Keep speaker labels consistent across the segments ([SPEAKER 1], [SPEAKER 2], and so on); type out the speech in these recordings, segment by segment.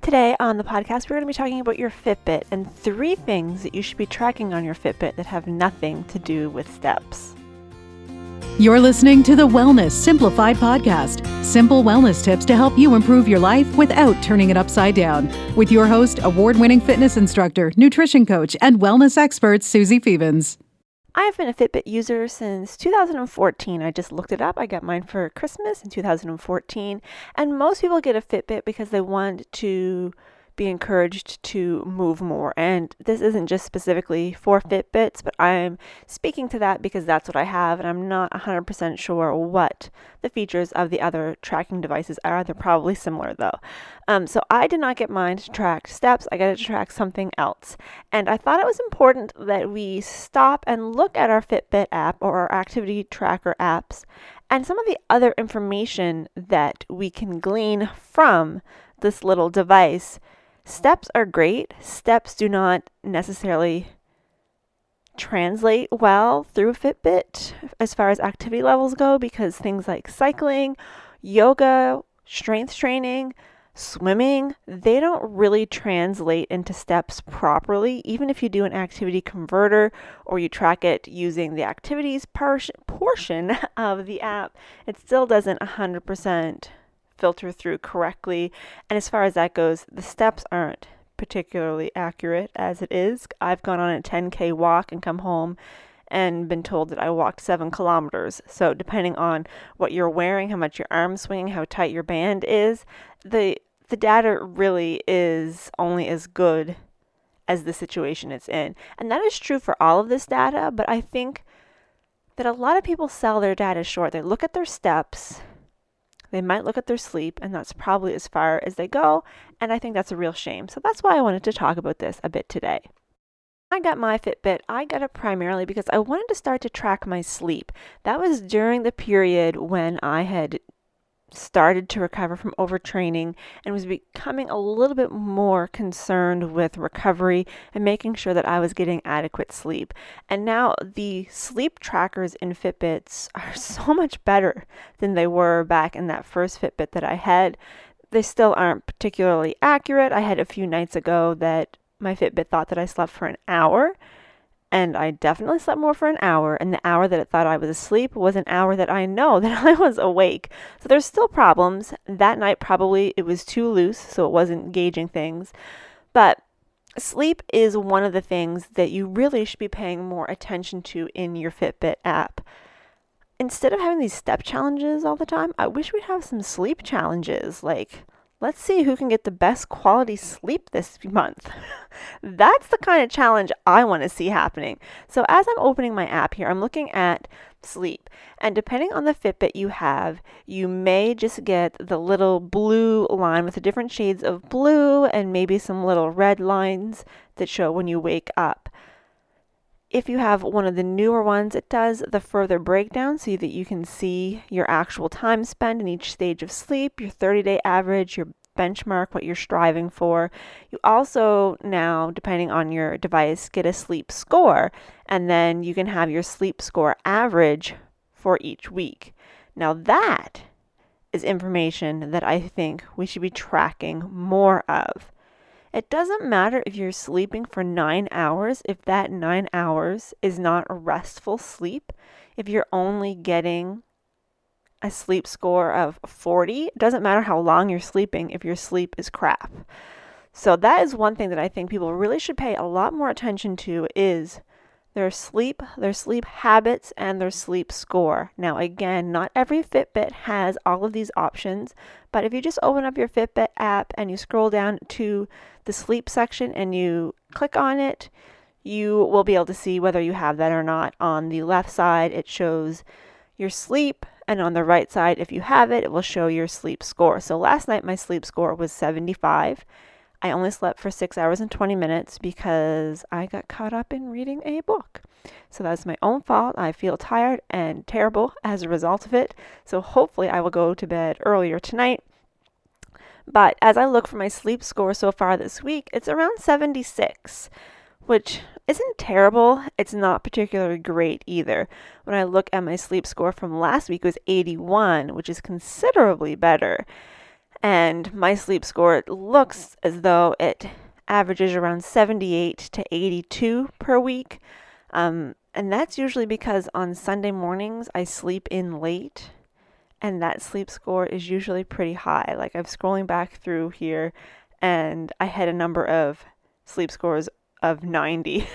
[SPEAKER 1] Today on the podcast, we're going to be talking about your Fitbit and 3 things that you should be tracking on your Fitbit that have nothing to do with steps.
[SPEAKER 2] You're listening to the Wellness Simplified podcast. Simple wellness tips to help you improve your life without turning it upside down. With your host, award-winning fitness instructor, nutrition coach, and wellness expert, Susie Fevens.
[SPEAKER 1] I have been a Fitbit user since 2014. I just looked it up. I got mine for Christmas in 2014. And most people get a Fitbit because they want to be encouraged to move more. And this isn't just specifically for Fitbits, but I'm speaking to that because that's what I have. And I'm not 100% sure what the features of the other tracking devices are. They're probably similar though. So I did not get mine to track steps. I got it to track something else. And I thought it was important that we stop and look at our Fitbit app or our activity tracker apps and some of the other information that we can glean from this little device. Steps are great. Steps do not necessarily translate well through Fitbit as far as activity levels go because things like cycling, yoga, strength training, swimming, they don't really translate into steps properly. Even if you do an activity converter or you track it using the activities portion of the app, it still doesn't 100% filter through correctly. And as far as that goes, the steps aren't particularly accurate as it is. I've gone on a 10K walk and come home and been told that I walked 7 kilometers. So depending on what you're wearing, how much your arm's swinging, how tight your band is, the data really is only as good as the situation it's in. And that is true for all of this data, but I think that a lot of people sell their data short. They look at their steps, they might look at their sleep, and that's probably as far as they go, and I think that's a real shame. So that's why I wanted to talk about this a bit today. I got my Fitbit. I got it primarily because I wanted to start to track my sleep. That was during the period when I had started to recover from overtraining and was becoming a little bit more concerned with recovery and making sure that I was getting adequate sleep. And now the sleep trackers in Fitbits are so much better than they were back in that first Fitbit that I had. They still aren't particularly accurate. I had a few nights ago that my Fitbit thought that I slept for an hour, and I definitely slept more for an hour, and the hour that it thought I was asleep was an hour that I know that I was awake. So there's still problems. That night probably it was too loose, so it wasn't gauging things. But sleep is one of the things that you really should be paying more attention to in your Fitbit app. Instead of having these step challenges all the time, I wish we'd have some sleep challenges, like let's see who can get the best quality sleep this month. That's the kind of challenge I want to see happening. So as I'm opening my app here, I'm looking at sleep. And depending on the Fitbit you have, you may just get the little blue line with the different shades of blue and maybe some little red lines that show when you wake up. If you have one of the newer ones, it does the further breakdown so that you can see your actual time spent in each stage of sleep, your 30-day average, your benchmark, what you're striving for. You also now, depending on your device, get a sleep score, and then you can have your sleep score average for each week. Now that is information that I think we should be tracking more of. It doesn't matter if you're sleeping for 9 hours, if that 9 hours is not a restful sleep. If you're only getting a sleep score of 40, it doesn't matter how long you're sleeping if your sleep is crap. So that is one thing that I think people really should pay a lot more attention to is their sleep habits, and their sleep score. Now, again, not every Fitbit has all of these options, but if you just open up your Fitbit app and you scroll down to the sleep section and you click on it, you will be able to see whether you have that or not. On the left side, it shows your sleep, and on the right side, if you have it, it will show your sleep score. So last night, my sleep score was 75. I only slept for 6 hours and 20 minutes because I got caught up in reading a book. So that's my own fault. I feel tired and terrible as a result of it. So hopefully I will go to bed earlier tonight. But as I look for my sleep score so far this week, it's around 76, which isn't terrible. It's not particularly great either. When I look at my sleep score from last week, it was 81, which is considerably better. And my sleep score looks as though it averages around 78 to 82 per week. And that's usually because on Sunday mornings I sleep in late, and that sleep score is usually pretty high. Like, I'm scrolling back through here and I had a number of sleep scores of 90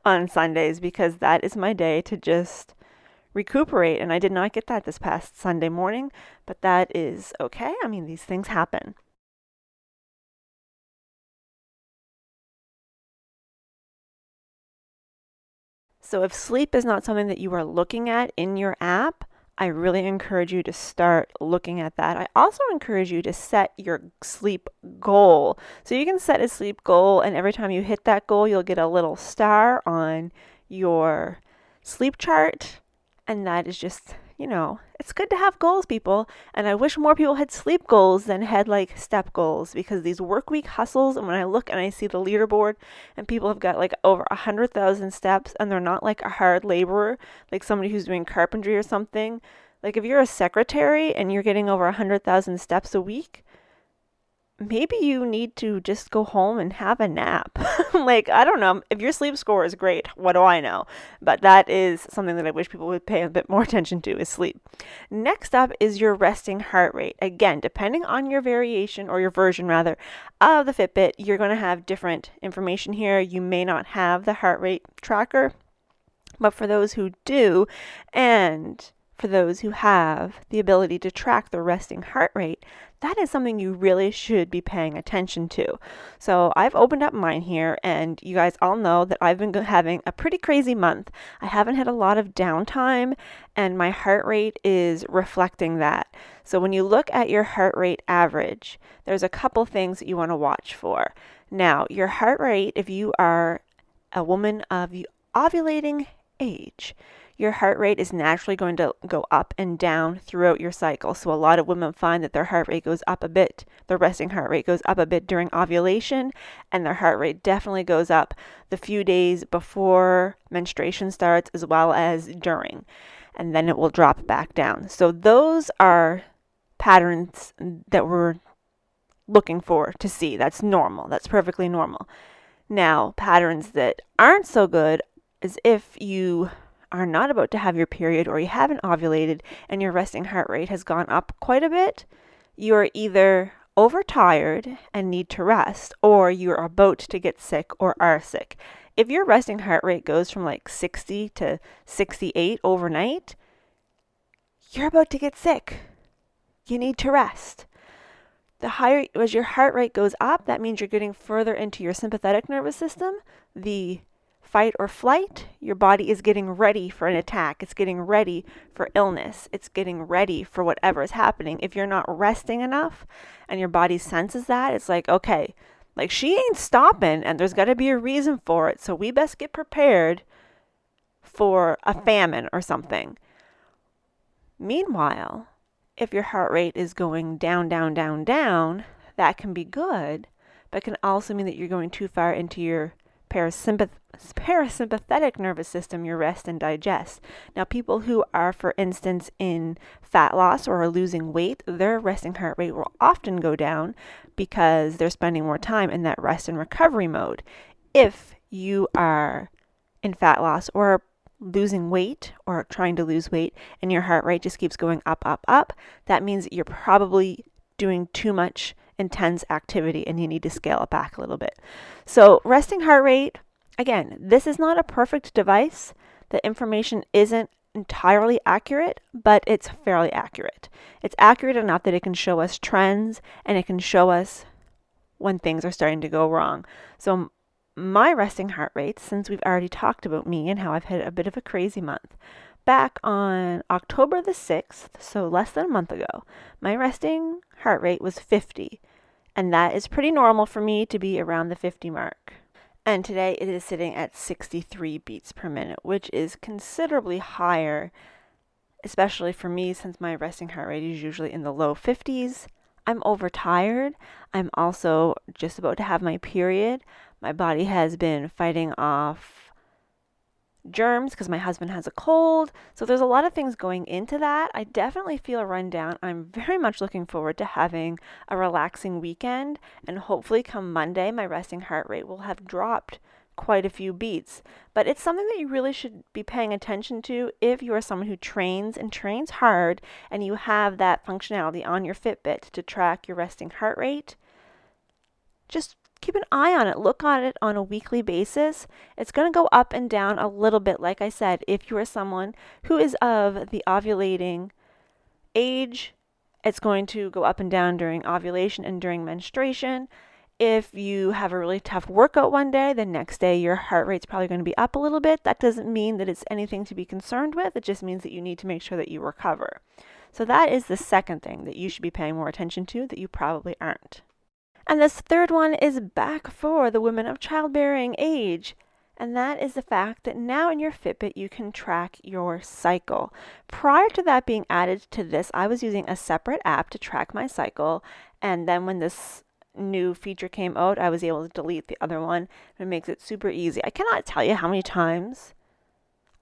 [SPEAKER 1] on Sundays, because that is my day to just recuperate. And I did not get that this past Sunday morning, but that is okay. I mean, these things happen. So if sleep is not something that you are looking at in your app, I really encourage you to start looking at that. I also encourage you to set your sleep goal. So you can set a sleep goal, and every time you hit that goal, you'll get a little star on your sleep chart. And that is just, it's good to have goals, people. And I wish more people had sleep goals than had like step goals, because these work week hustles, and when I look and I see the leaderboard and people have got like over 100,000 steps, and they're not like a hard laborer, like somebody who's doing carpentry or something. Like, if you're a secretary and you're getting over 100,000 steps a week, maybe you need to just go home and have a nap. Like, I don't know. If your sleep score is great, what do I know? But that is something that I wish people would pay a bit more attention to, is sleep. Next up is your resting heart rate. Again, depending on your variation, or your version rather, of the Fitbit, you're going to have different information here. You may not have the heart rate tracker, but for those who do, and for those who have the ability to track the resting heart rate, that is something you really should be paying attention to. So I've opened up mine here, and you guys all know that I've been having a pretty crazy month. I haven't had a lot of downtime, and my heart rate is reflecting that. So when you look at your heart rate average, there's a couple things that you want to watch for. Now, your heart rate, if you are a woman of the ovulating age, your heart rate is naturally going to go up and down throughout your cycle. So a lot of women find that their heart rate goes up a bit, their resting heart rate goes up a bit during ovulation, and their heart rate definitely goes up the few days before menstruation starts, as well as during, and then it will drop back down. So those are patterns that we're looking for to see. That's normal. That's perfectly normal. Now, patterns that aren't so good is if you are not about to have your period, or you haven't ovulated and your resting heart rate has gone up quite a bit. You're either overtired and need to rest, or you're about to get sick or are sick. If your resting heart rate goes from like 60 to 68 overnight, you're about to get sick. You need to rest. The higher, as your heart rate goes up, that means you're getting further into your sympathetic nervous system, the fight or flight. Your body is getting ready for an attack. It's getting ready for illness. It's getting ready for whatever is happening. If you're not resting enough and your body senses that, it's like, okay, like, she ain't stopping, and there's got to be a reason for it. So we best get prepared for a famine or something. Meanwhile, if your heart rate is going down, down, down, down, that can be good, but can also mean that you're going too far into your parasympathetic nervous system, your rest and digest. Now, people who are, for instance, in fat loss or are losing weight, their resting heart rate will often go down because they're spending more time in that rest and recovery mode. If you are in fat loss or losing weight or trying to lose weight, and your heart rate just keeps going up, up, up, that means that you're probably doing too much intense activity and you need to scale it back a little bit. So resting heart rate, again, this is not a perfect device. The information isn't entirely accurate, but it's fairly accurate. It's accurate enough that it can show us trends, and it can show us when things are starting to go wrong. So my resting heart rate, since we've already talked about me and how I've had a bit of a crazy month, back on October the 6th, so less than a month ago, my resting heart rate was 50. And that is pretty normal for me to be around the 50 mark. And today it is sitting at 63 beats per minute, which is considerably higher, especially for me, since my resting heart rate is usually in the low 50s. I'm overtired. I'm also just about to have my period. My body has been fighting off germs because my husband has a cold. So there's a lot of things going into that. I definitely feel run down. I'm very much looking forward to having a relaxing weekend, and hopefully come Monday, my resting heart rate will have dropped quite a few beats. But it's something that you really should be paying attention to if you are someone who trains and trains hard and you have that functionality on your Fitbit to track your resting heart rate. Just keep an eye on it. Look on it on a weekly basis. It's going to go up and down a little bit, like I said, if you are someone who is of the ovulating age. It's going to go up and down during ovulation and during menstruation. If you have a really tough workout one day, the next day your heart rate's probably going to be up a little bit. That doesn't mean that it's anything to be concerned with. It just means that you need to make sure that you recover. So that is the second thing that you should be paying more attention to that you probably aren't. And this third one is back for the women of childbearing age. And that is the fact that now in your Fitbit you can track your cycle. Prior to that being added to this, I was using a separate app to track my cycle. And then when this new feature came out, I was able to delete the other one. It makes it super easy. I cannot tell you how many times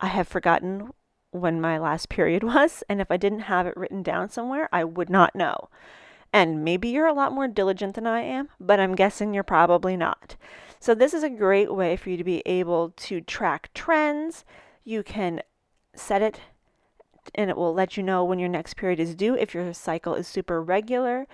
[SPEAKER 1] I have forgotten when my last period was, and if I didn't have it written down somewhere, I would not know. And maybe you're a lot more diligent than I am, but I'm guessing you're probably not. So this is a great way for you to be able to track trends. You can set it and it will let you know when your next period is due if your cycle is super regular.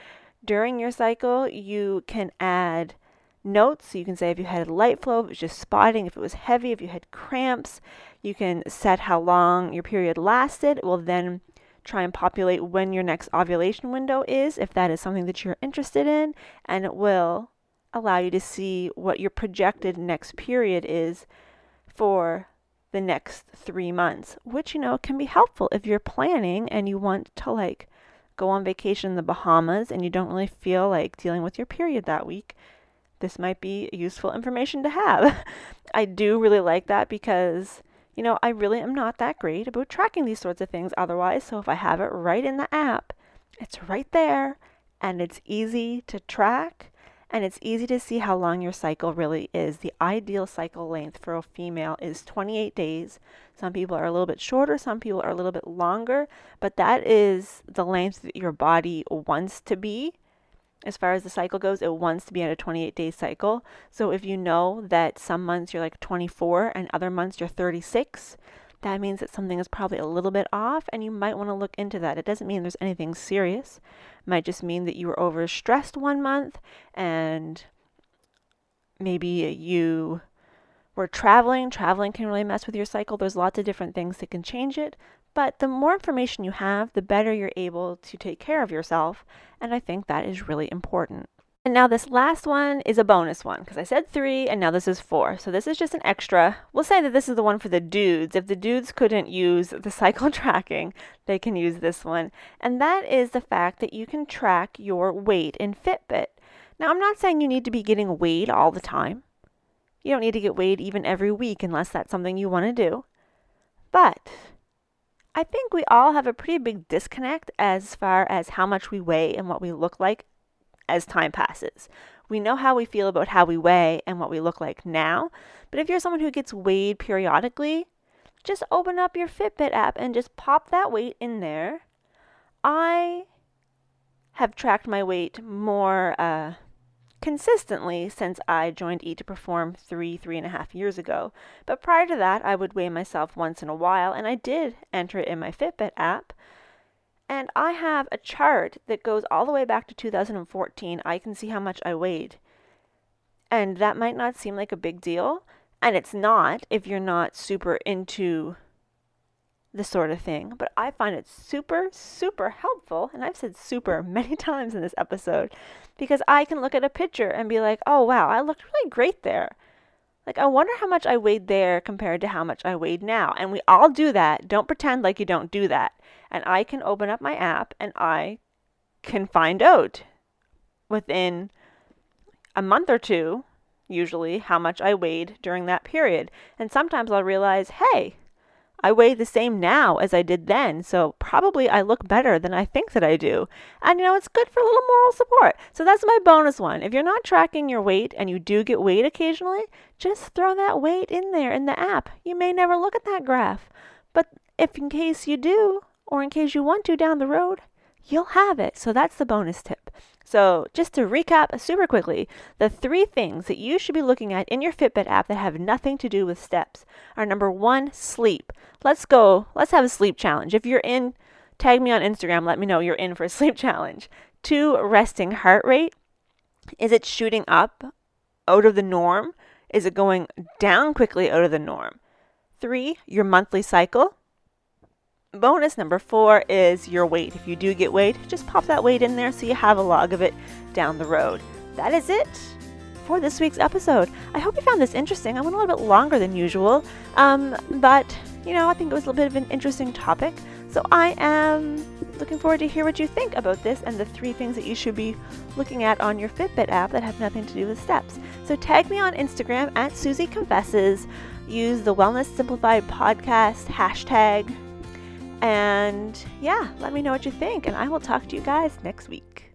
[SPEAKER 1] During your cycle, you can add notes. So you can say if you had light flow, if it was just spotting, if it was heavy, if you had cramps. You can set how long your period lasted. It will then try and populate when your next ovulation window is, if that is something that you're interested in, and it will allow you to see what your projected next period is for the next 3 months, which, can be helpful if you're planning and you want to go on vacation in the Bahamas and you don't really feel like dealing with your period that week. This might be useful information to have. I do really like that because, I really am not that great about tracking these sorts of things otherwise. So if I have it right in the app, it's right there and it's easy to track and it's easy to see how long your cycle really is. The ideal cycle length for a female is 28 days. Some people are a little bit shorter, some people are a little bit longer, but that is the length that your body wants to be. As far as the cycle goes, it wants to be at a 28-day cycle. So if you know that some months you're 24 and other months you're 36, that means that something is probably a little bit off and you might want to look into that. It doesn't mean there's anything serious. It might just mean that you were overstressed one month and maybe you were traveling. Traveling can really mess with your cycle. There's lots of different things that can change it. But the more information you have, the better you're able to take care of yourself. And I think that is really important. And now this last one is a bonus one because I said 3 and now this is 4. So this is just an extra. We'll say that this is the one for the dudes. If the dudes couldn't use the cycle tracking, they can use this one. And that is the fact that you can track your weight in Fitbit. Now I'm not saying you need to be getting weighed all the time. You don't need to get weighed even every week unless that's something you want to do. But I think we all have a pretty big disconnect as far as how much we weigh and what we look like as time passes. We know how we feel about how we weigh and what we look like now, but if you're someone who gets weighed periodically, just open up your Fitbit app and just pop that weight in there. I have tracked my weight more consistently since I joined Eat to Perform 3.5 years ago. But prior to that, I would weigh myself once in a while, and I did enter it in my Fitbit app. And I have a chart that goes all the way back to 2014. I can see how much I weighed. And that might not seem like a big deal, and it's not if you're not super into this sort of thing, but I find it super, super helpful, and I've said super many times in this episode, because I can look at a picture and be like, oh wow, I looked really great there. I wonder how much I weighed there compared to how much I weighed now. And we all do that. Don't pretend like you don't do that. And I can open up my app and I can find out within a month or two, usually, how much I weighed during that period. And sometimes I'll realize, hey, I weigh the same now as I did then, so probably I look better than I think that I do. And it's good for a little moral support. So that's my bonus one. If you're not tracking your weight and you do get weighed occasionally, just throw that weight in there in the app. You may never look at that graph, but if in case you do, or in case you want to down the road, you'll have it. So that's the bonus tip. So just to recap super quickly, the 3 things that you should be looking at in your Fitbit app that have nothing to do with steps are: number 1, sleep. Let's have a sleep challenge. If you're in, tag me on Instagram, let me know you're in for a sleep challenge. 2, resting heart rate. Is it shooting up out of the norm? Is it going down quickly out of the norm? 3, your monthly cycle. Bonus number 4 is your weight. If you do get weighed, just pop that weight in there so you have a log of it down the road. That is it for this week's episode. I hope you found this interesting. I went a little bit longer than usual, but I think it was a little bit of an interesting topic. So I am looking forward to hear what you think about this and the 3 things that you should be looking at on your Fitbit app that have nothing to do with steps. So tag me on Instagram at Susie Confesses. Use the Wellness Simplified podcast hashtag. And let me know what you think, and I will talk to you guys next week.